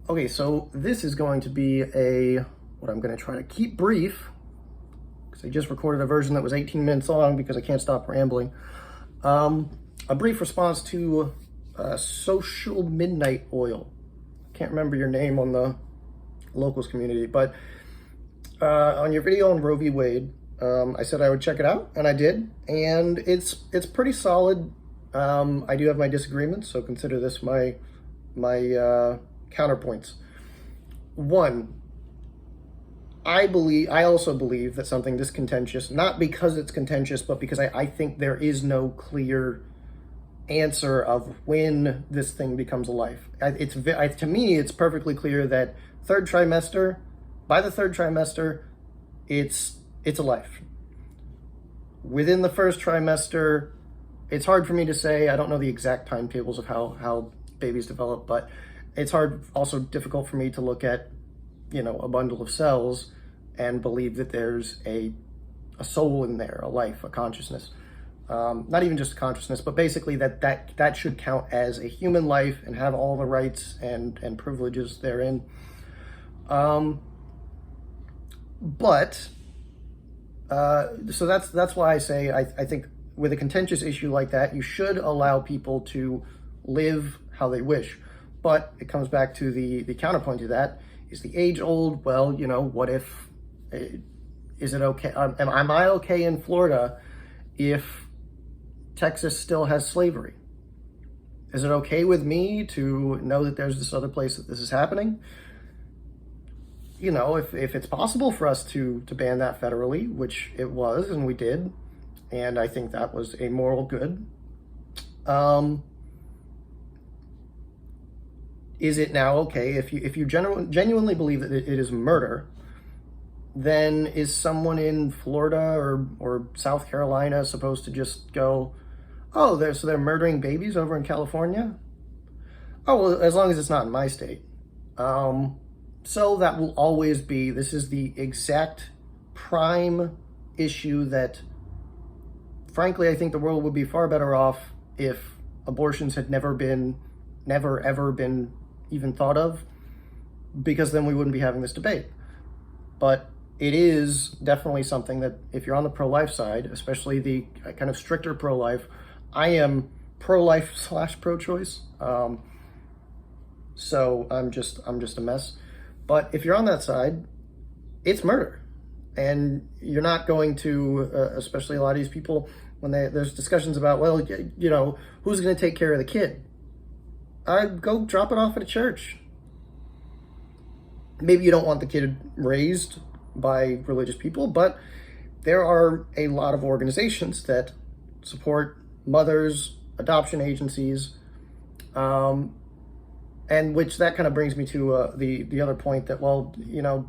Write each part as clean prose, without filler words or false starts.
Okay, so this is going to be what I'm going to try to keep brief, because I just recorded a version that was 18 minutes long because I can't stop rambling. A brief response to Social Midnight Oil. Can't remember your name on the locals community, but on your video on Roe v. Wade, I said I would check it out, and I did, and it's pretty solid. I do have my disagreements, so consider this my counterpoints. One, I also believe that something this contentious, not because it's contentious, but because I think there is no clear answer of when this thing becomes a life. To me, it's perfectly clear that by the third trimester, it's a life. Within the first trimester, it's hard for me to say. I don't know the exact timetables of how babies develop, but it's also difficult for me to look at, a bundle of cells and believe that there's a soul in there, a life, a consciousness. Not even just consciousness, but basically that should count as a human life and have all the rights and privileges therein. So that's why I say I think with a contentious issue like that, you should allow people to live how they wish. But it comes back to the counterpoint to that is the age old, well, what if, is it okay? Am I okay in Florida if Texas still has slavery? Is it okay with me to know that there's this other place that this is happening? If it's possible for us to ban that federally, which it was, and we did, and I think that was a moral good. Is it now okay if you genuinely believe that it is murder? Then is someone in Florida or South Carolina supposed to just go, oh, they're murdering babies over in California? Oh, well, as long as it's not in my state. So that will always be, this is the exact prime issue that, frankly, I think the world would be far better off if abortions had never ever been even thought of, because then we wouldn't be having this debate. But it is definitely something that if you're on the pro-life side, especially the kind of stricter pro-life, I am pro-life / pro-choice. So I'm just a mess. But if you're on that side, it's murder. And you're not going to, especially a lot of these people, when there's discussions about, well, who's going to take care of the kid? I'd go drop it off at a church. Maybe you don't want the kid raised by religious people, but there are a lot of organizations that support mothers, adoption agencies, and which that kind of brings me to the other point that, well,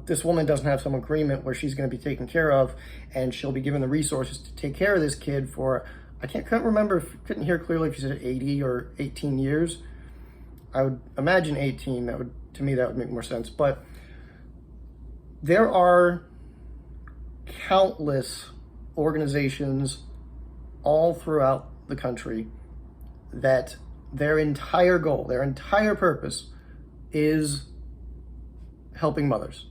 this woman doesn't have some agreement where she's going to be taken care of and she'll be given the resources to take care of this kid for, I couldn't remember, couldn't hear clearly if you said 80 or 18 years. I would imagine 18. To me, that would make more sense. But there are countless organizations all throughout the country that their entire goal, their entire purpose is helping mothers.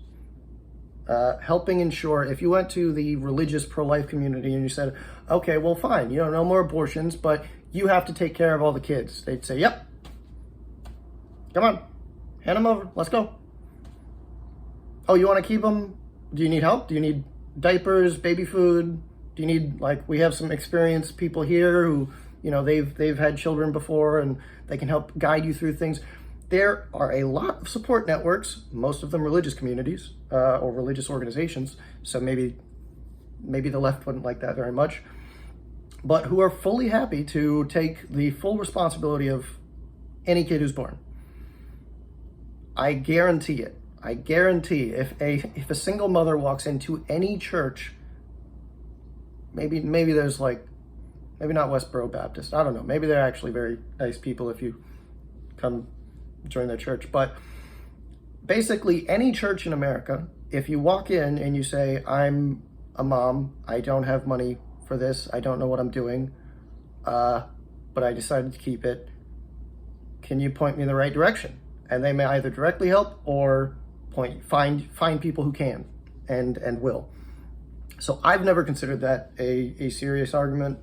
Helping ensure, if you went to the religious pro-life community and you said, okay, well, fine, no more abortions, but you have to take care of all the kids. They'd say, yep. Come on, hand them over. Let's go. Oh, you want to keep them? Do you need help? Do you need diapers, baby food? Do you need, we have some experienced people here who, they've had children before and they can help guide you through things. There are a lot of support networks, most of them religious communities or religious organizations. So maybe the left wouldn't like that very much, but who are fully happy to take the full responsibility of any kid who's born. I guarantee it. I guarantee if a single mother walks into any church, maybe there's maybe not Westboro Baptist, I don't know. Maybe they're actually very nice people if you come join their church. But basically any church in America, if you walk in and you say, I'm a mom, I don't have money for this, I don't know what I'm doing, but I decided to keep it, can you point me in the right direction? and they may either directly help or find people who can and will. So I've never considered that a serious argument.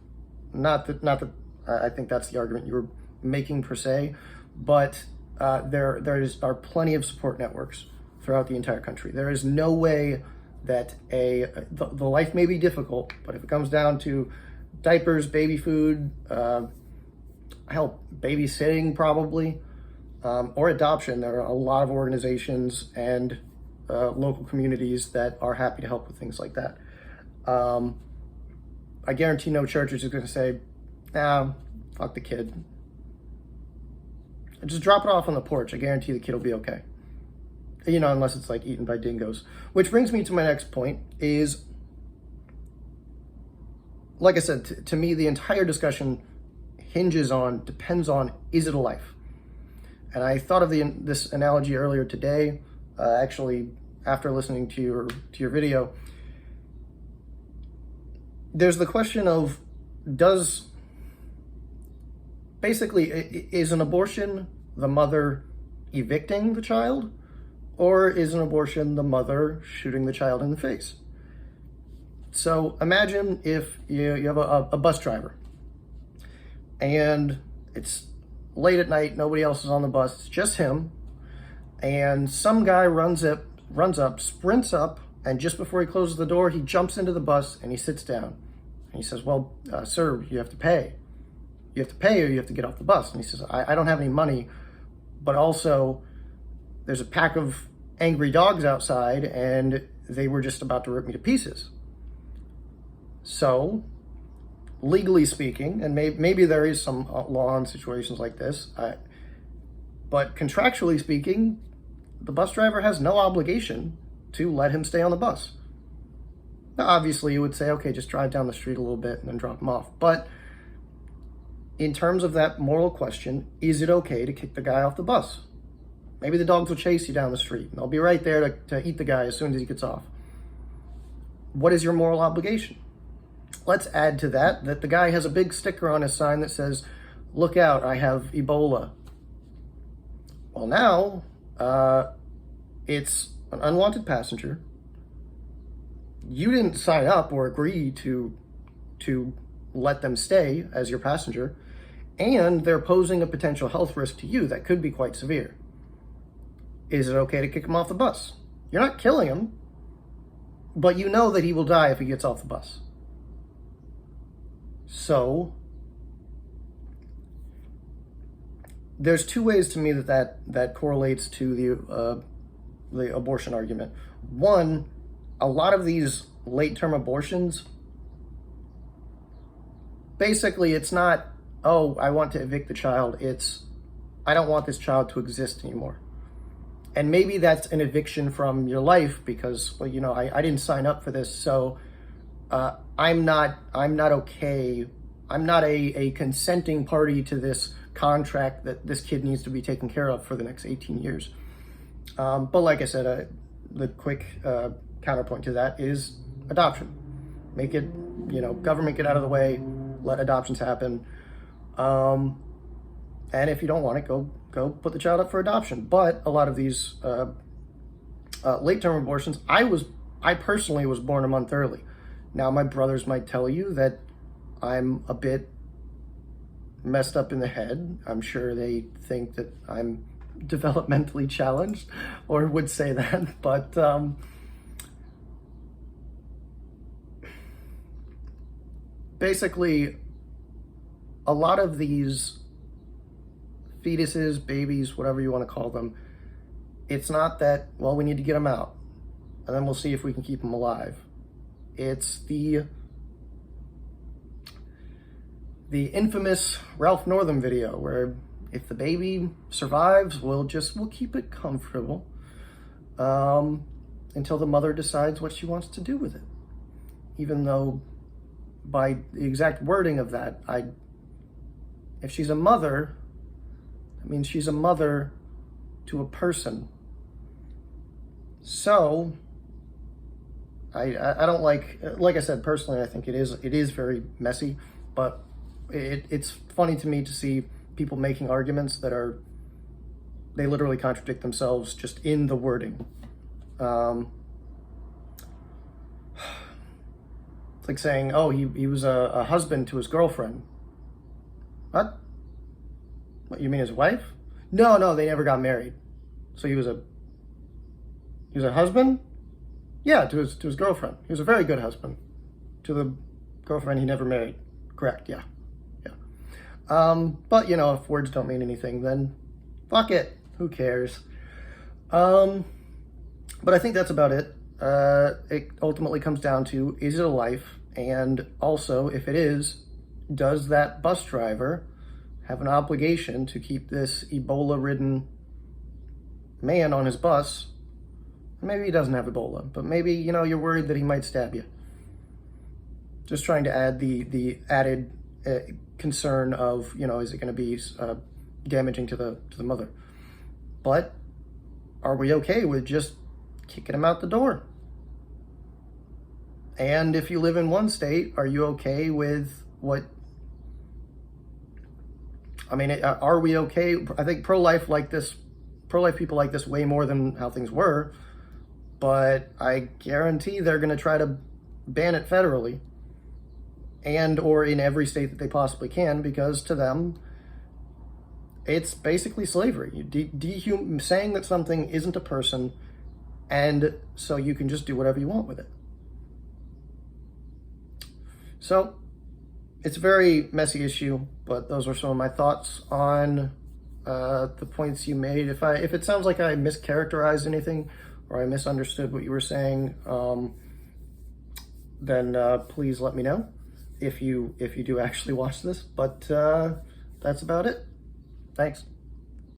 Not that I think that's the argument you were making per se, but there are plenty of support networks throughout the entire country. There is no way that the life may be difficult, but if it comes down to diapers, baby food, babysitting probably, or adoption, there are a lot of organizations and local communities that are happy to help with things like that. I guarantee no church is just going to say, nah, fuck the kid. Just drop it off on the porch. I guarantee the kid will be okay. You know, unless it's like eaten by dingoes. Which brings me to my next point is, like I said, to me, the entire discussion depends on, is it a life? And I thought of this analogy earlier today, actually, after listening to your video. There's the question of, is an abortion the mother evicting the child, or is an abortion the mother shooting the child in the face? So imagine if you have a bus driver, and it's late at night, nobody else is on the bus, it's just him, and some guy runs up, sprints up, and just before he closes the door, he jumps into the bus and he sits down. And he says, well, sir, you have to pay. You have to pay or you have to get off the bus. And he says, I don't have any money, but also there's a pack of angry dogs outside and they were just about to rip me to pieces. So, legally speaking, and maybe there is some law in situations like this, but contractually speaking, the bus driver has no obligation to let him stay on the bus. Now, obviously, you would say, okay, just drive down the street a little bit and then drop him off. But in terms of that moral question, is it okay to kick the guy off the bus? Maybe the dogs will chase you down the street and they'll be right there to eat the guy as soon as he gets off. What is your moral obligation? Let's add to that the guy has a big sticker on his sign that says, look out, I have Ebola. Well, now, it's an unwanted passenger. You didn't sign up or agree to let them stay as your passenger, and they're posing a potential health risk to you that could be quite severe. Is it okay to kick him off the bus? You're not killing him, but you know that he will die if he gets off the bus. So, there's two ways to me that correlates to the abortion argument. One, a lot of these late-term abortions, basically it's not, oh, I want to evict the child. It's, I don't want this child to exist anymore. And maybe that's an eviction from your life because, well, you know, I didn't sign up for this, so I'm not okay. I'm not a consenting party to this contract that this kid needs to be taken care of for the next 18 years. But like I said, the quick counterpoint to that is adoption. Make it, you know, government get out of the way, let adoptions happen. And if you don't want it, go put the child up for adoption. But a lot of these late-term abortions, I personally was born a month early. Now, my brothers might tell you that I'm a bit messed up in the head. I'm sure they think that I'm developmentally challenged or would say that, but basically a lot of these fetuses, babies, whatever you want to call them, it's not that, well, we need to get them out and then we'll see if we can keep them alive. It's the infamous Ralph Northam video where if the baby survives, we'll keep it comfortable until the mother decides what she wants to do with it. Even though by the exact wording of that, if she's a mother, that means she's a mother to a person. So I don't like I said, personally, I think it is very messy, but it's funny to me to see people making arguments that are they literally contradict themselves just in the wording. It's like saying, oh, he was a husband to his girlfriend. What? What, you mean his wife? No, they never got married. So he was a husband? Yeah, to his girlfriend. He was a very good husband. To the girlfriend he never married. Correct, yeah. But you know, if words don't mean anything, then fuck it. Who cares? But I think that's about it. It ultimately comes down to, is it a life? And also, if it is, does that bus driver have an obligation to keep this Ebola-ridden man on his bus? Maybe he doesn't have Ebola, but maybe, you know, you're worried that he might stab you. Just trying to add the added concern of, you know, is it going to be damaging to the mother? But are we okay with just kicking him out the door? And if you live in one state, are you okay with what? I mean, are we okay? I think pro-life people like this way more than how things were, but I guarantee they're going to try to ban it federally and or in every state that they possibly can, because to them, it's basically slavery. Saying that something isn't a person, and so you can just do whatever you want with it. So it's a very messy issue, but those are some of my thoughts on the points you made. If it sounds like I mischaracterized anything or I misunderstood what you were saying, then please let me know if you do actually watch this. But that's about it. Thanks.